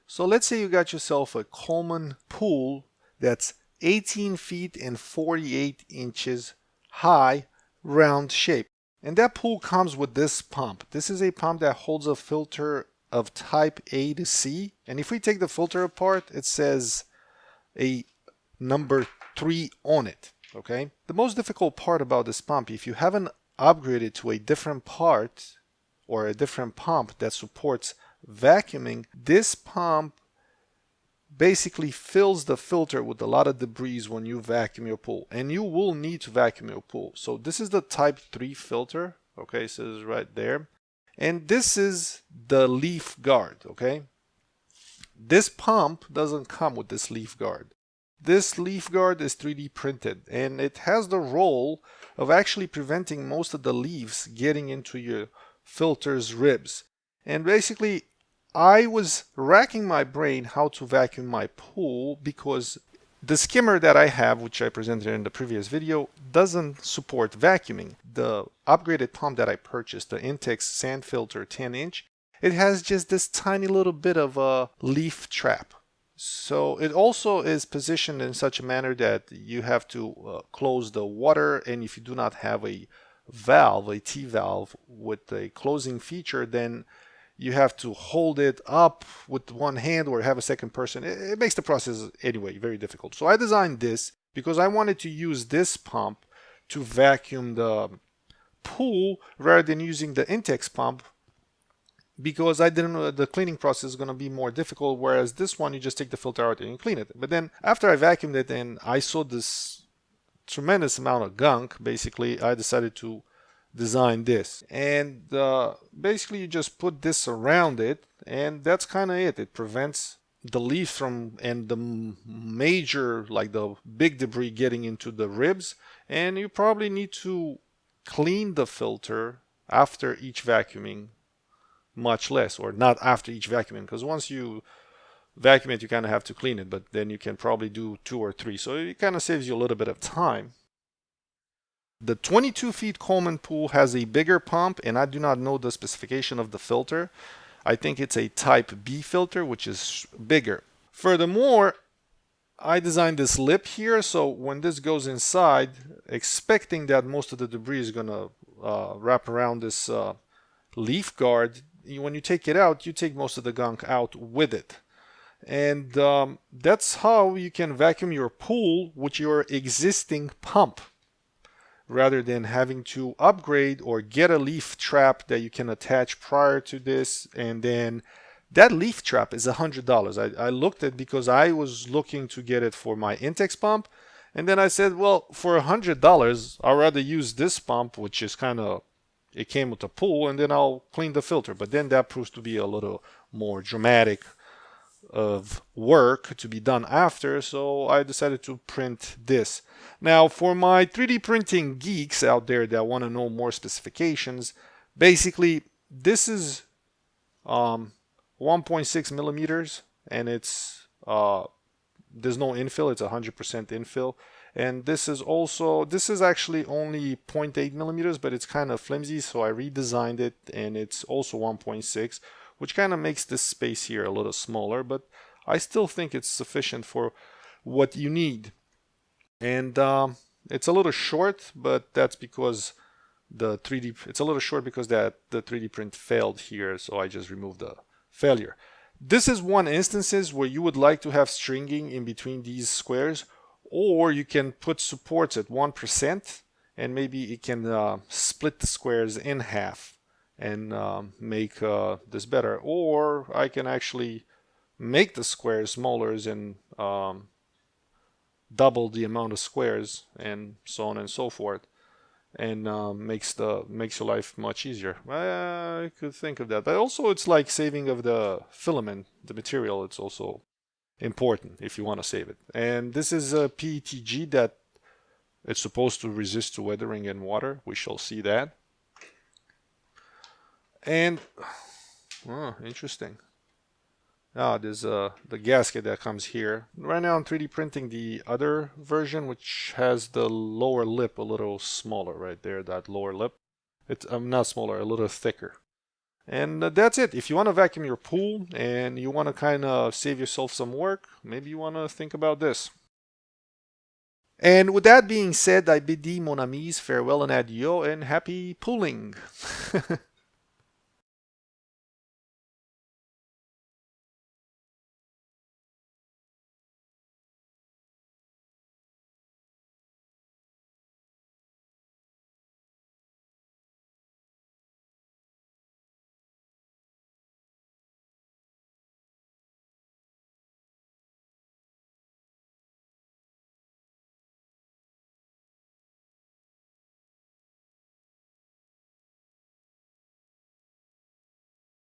So let's say you got yourself a Coleman pool that's 18 feet and 48 inches high, round shape. And that pool comes with this pump. This is a pump that holds a filter of type A to C. And if we take the filter apart, it says a number 3 on it. Okay. The most difficult part about this pump, if you haven't upgraded to a different part or a different pump that supports vacuuming, this pump basically fills the filter with a lot of debris when you vacuum your pool, and you will need to vacuum your pool. So this is the type 3 filter. Okay, so this is right there, and this is the leaf guard. Okay, this pump doesn't come with this leaf guard. This leaf guard is 3D printed, and it has the role of actually preventing most of the leaves getting into your filter's ribs. And basically, I was racking my brain how to vacuum my pool because the skimmer that I have, which I presented in the previous video, doesn't support vacuuming. The upgraded pump that I purchased, the Intex Sand Filter 10-inch, it has just this tiny little bit of a leaf trap. So it also is positioned in such a manner that you have to close the water, and if you do not have a valve, a T-valve with a closing feature, then you have to hold it up with one hand or have a second person. It makes the process anyway very difficult. So I designed this because I wanted to use this pump to vacuum the pool rather than using the Intex pump, because I didn't know the cleaning process is going to be more difficult, whereas this one you just take the filter out and you clean it. But then after I vacuumed it and I saw this tremendous amount of gunk, basically I decided to design this. And basically you just put this around it, and that's kind of it. It prevents the leaf from and the major, like the big debris, getting into the ribs. And you probably need to clean the filter after each vacuuming, much less, or not after each vacuuming, because once you vacuum it you kind of have to clean it, but then you can probably do 2 or 3, so it kind of saves you a little bit of time. The 22 feet Coleman pool has a bigger pump, and I do not know the specification of the filter. I think it's a type B filter, which is bigger. Furthermore, I designed this lip here, so when this goes inside, expecting that most of the debris is going to wrap around this leaf guard, when you take it out, you take most of the gunk out with it. And that's how you can vacuum your pool with your existing pump, rather than having to upgrade or get a leaf trap that you can attach prior to this. And then that leaf trap is $100. I looked at, because I was looking to get it for my Intex pump, and then I said, well, for $100 I'd rather use this pump, which is kind of, it came with a pool, and then I'll clean the filter. But then that proves to be a little more dramatic of work to be done after, so I decided to print this. Now, for my 3D printing geeks out there that want to know more specifications, basically this is 1.6 millimeters, and it's there's no infill, it's 100% infill. And this is actually only 0.8 millimeters, but it's kind of flimsy, so I redesigned it, and it's also 1.6, which kind of makes this space here a little smaller, but I still think it's sufficient for what you need. And it's a little short, but that's because it's a little short because the 3D print failed here, so I just removed the failure. This is one instances where you would like to have stringing in between these squares, or you can put supports at 1%, and maybe it can split the squares in half and make this better. Or I can actually make the squares smaller and double the amount of squares, and so on and so forth, and makes your life much easier. I could think of that. But also, it's like saving of the filament, the material. It's also important if you want to save it. And this is a PETG that it's supposed to resist to weathering and water. We shall see that. And interesting. There's the gasket that comes here. Right now I'm 3D printing the other version, which has the lower lip a little smaller right there, that lower lip. It's not smaller, a little thicker. And that's it. If you want to vacuum your pool and you want to kind of save yourself some work, maybe you want to think about this. And with that being said, I bid thee, mon amis, farewell and adieu, and happy pooling.